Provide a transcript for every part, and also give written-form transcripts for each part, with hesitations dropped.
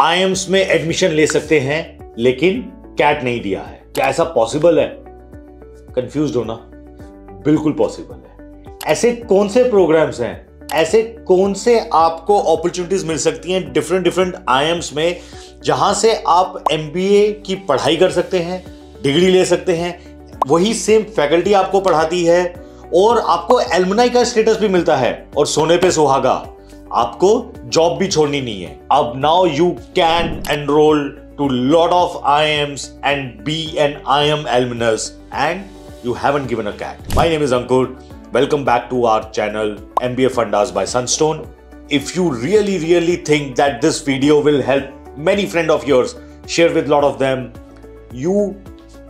IIMs में admission ले सकते हैं लेकिन कैट नहीं दिया है। क्या ऐसा पॉसिबल है? कंफ्यूज्ड हो ना? बिल्कुल पॉसिबल है। ऐसे कौन से प्रोग्राम्स हैं, ऐसे कौन से आपको अपॉर्चुनिटीज मिल सकती हैं डिफरेंट आईएम्स में, जहां से आप एमबीए की पढ़ाई कर सकते हैं, डिग्री ले सकते हैं, वही सेम फैकल्टी आपको पढ़ाती है और आपको एलुमनाई का स्टेटस भी मिलता है और सोने पे सुहागा, आपको जॉब भी छोड़नी नहीं है। अब now you can enroll to lot of IIMs and be an IIM alumnus and you haven't given a CAT. My name is Ankur. Welcome back to our channel MBA Fundas by Sunstone. If you really think that this video will help many friends of yours, share with lot of them. You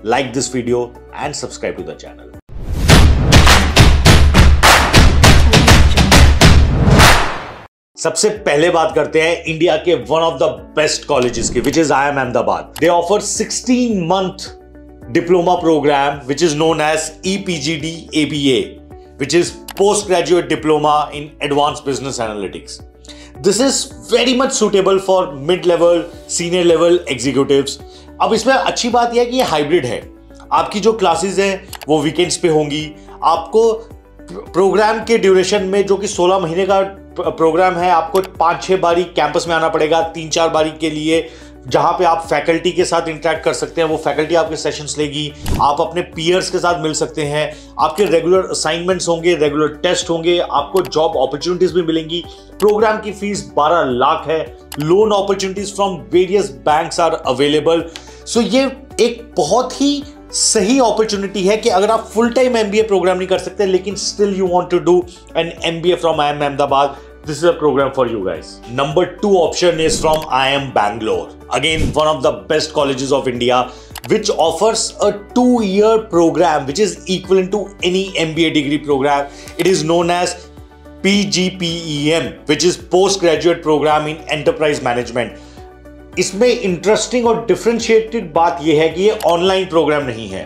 like this video and subscribe to the channel. सबसे पहले बात करते हैं India के one of the best colleges की, which is IIM Ahmedabad. They offer 16-month diploma program which is known as EPGD ABA, which is postgraduate diploma in advanced business analytics. This is very much suitable for mid-level, senior level executives. अब इसमें अच्छी बात यह है कि ये hybrid है। आपकी जो क्लासेस हैं वो वीकेंड्स पे होंगी। आपको प्रोग्राम के ड्यूरेशन में, जो कि 16 महीने का प्रोग्राम है, आपको 5-6 बारी कैंपस में आना पड़ेगा, 3-4 बारी के लिए, जहां पे आप फैकल्टी के साथ इंटरेक्ट कर सकते हैं। वो फैकल्टी आपके सेशंस लेगी, आप अपने पीयर्स के साथ मिल सकते हैं, आपके रेगुलर असाइनमेंट्स होंगे, रेगुलर टेस्ट होंगे, आपको जॉब अपॉर्चुनिटीज भी मिलेंगी। प्रोग्राम की फीस 12 लाख है। Loan opportunities from various banks are available. So ये एक बहुत ही सही अपॉर्चुनिटी है कि अगर आप फुल टाइम MBA प्रोग्राम नहीं कर सकते लेकिन still you want to do an MBA from IIM Ahmedabad, this is a program for you guys. Number 2 option is from IIM Bangalore. Again, one of the best colleges of India, which offers a 2-year program which is equivalent to any MBA degree program. It is known as PGPEM, which is Postgraduate Program in Enterprise Management. इसमें interesting और differentiated बात यह है कि ये online programme नहीं है,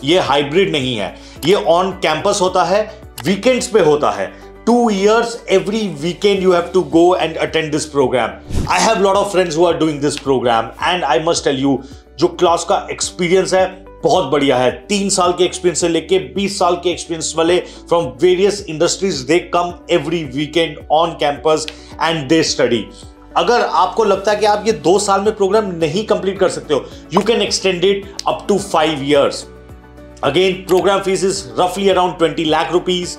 ये हाइब्रिड नहीं है, ये ऑन कैंपस होता है, वीकेंड्स पे होता है। 2 years every weekend you have to go and attend this program. I have lot of friends who are doing this program and I must tell you, जो क्लास का एक्सपीरियंस है बहुत बढ़िया है। 3 साल के एक्सपीरियंस से लेके 20 साल के एक्सपीरियंस वाले from various industries, they come every weekend on campus and they study. अगर आपको लगता है कि आप ये 2 साल में प्रोग्राम नहीं कंप्लीट कर सकते हो, you can extend it up to 5 years. Again program fees is रफली अराउंड 20 लाख रुपीज।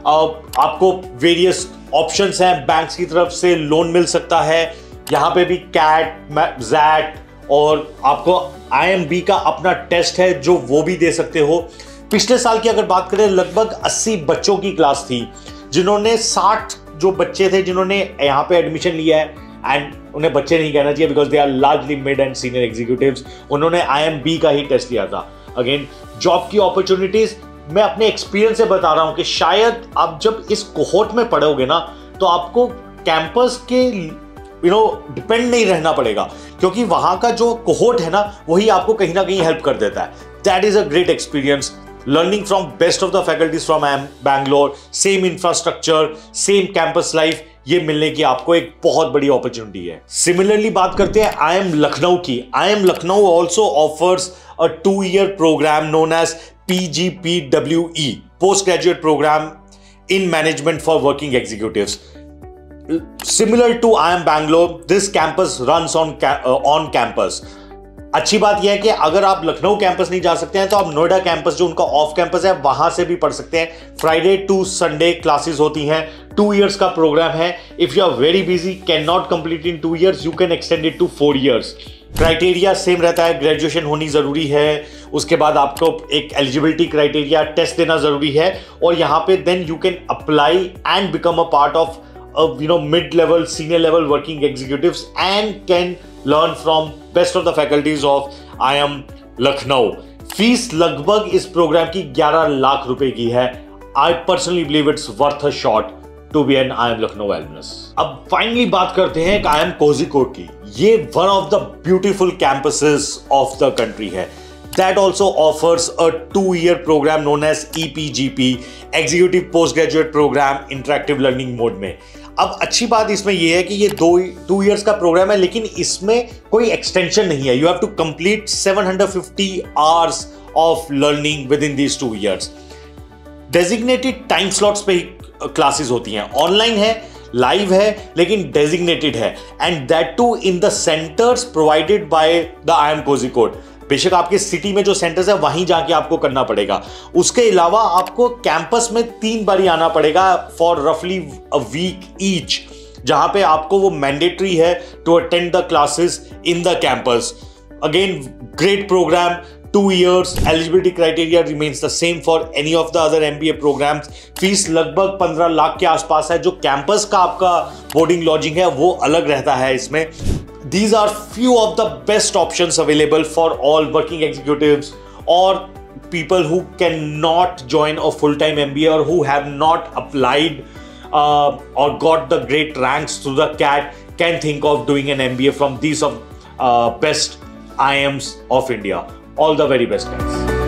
आपको वेरियस ऑप्शंस हैं, बैंक्स की तरफ से लोन मिल सकता है, यहाँ पे भी कैट, जैट, और आपको IIMB का अपना टेस्ट है जो वो भी दे सकते हो। पिछले साल की अगर बात करें, लगभग 80 बच्चों की क्लास थी, जिन्होंने 60 जो बच्चे थे जिन्होंने यहाँ पे एडमिशन लिया है, एंड उन्हें बच्चे नहीं कहना चाहिए because they are largely mid and senior executives, उन्होंने IIMB का ही टेस्ट लिया था। अगेन जॉब की अपॉर्चुनिटीज मैं अपने एक्सपीरियंस से बता रहा हूं कि शायद आप जब इस कोहोर्ट में पढ़ोगे ना, तो आपको कैंपस के डिपेंड नहीं रहना पड़ेगा, क्योंकि वहां का जो कोहोर्ट है ना, वही आपको कहीं ना कहीं हेल्प कर देता है। That is a great experience, learning from best of the faculties from IIM Bangalore, same infrastructure, same campus life, ये मिलने की आपको एक बहुत बड़ी अपॉर्चुनिटी है। सिमिलरली बात करते हैं IIM लखनऊ की। IIM Lucknow also offers a 2-year program known as PGPWE, Postgraduate Program in Management for Working Executives. Similar to IIM Bangalore, this campus runs on campus. अच्छी बात यह है कि अगर आप लखनऊ कैंपस नहीं जा सकते हैं तो आप नोएडा कैंपस, जो उनका ऑफ कैंपस है, वहां से भी पढ़ सकते हैं। फ्राइडे टू संडे क्लासेस होती हैं। 2 years का प्रोग्राम है। If you are very busy, can not complete in 2 years, you can extend it to 4 years. Criteria same रहता है, ग्रेजुएशन होनी जरूरी है, उसके बाद आपको एक एलिजिबिलिटी क्राइटेरिया टेस्ट देना जरूरी है, और यहाँ पे then you can apply and become a part of mid level, senior level working executives and can learn from best of the faculties of IIM Lucknow. Fees लगभग इस प्रोग्राम की 11 लाख रुपए की है। I personally believe it's worth a shot to be an IIM Lucknow alumnus। अब finally बात करते हैं IIM कोझिकोड की। ये one of the beautiful campuses of the country है। That also offers a 2-year program known as EPGP, Executive Postgraduate Program Interactive Learning Mode में। अब अच्छी बात इसमें ये है कि ये 2 years का प्रोग्राम है, लेकिन इसमें कोई एक्सटेंशन नहीं है. You have to complete 750 hours of learning with in these 2 years. Designated time slots पे ही क्लासेस होती हैं. ऑनलाइन है, लाइव है, लेकिन डेजिग्नेटेड है, and that too in the centres provided by the IIM Kozhikode. बेशक आपके सिटी में जो सेंटर्स है वहीं जाके आपको करना पड़ेगा. उसके अलावा आपको कैंपस में 3 बार आना पड़ेगा फॉर रफली अ वीक ईच, जहां पे आपको वो मैंडेटरी है to attend the classes in the campus. Again great program. 2 years, eligibility criteria remains the same for any of the other MBA programs. Fees लगभग 15 लाख के आसपास है. जो कैंपस का आपका बोर्डिंग लॉजिंग है वो अलग रहता है इसमें. These are few of the best options available for all working executives or people who cannot join a full-time MBA or who have not applied or got the great ranks through the CAT can think of doing an MBA from these of best IIMs of India. All the very best, guys.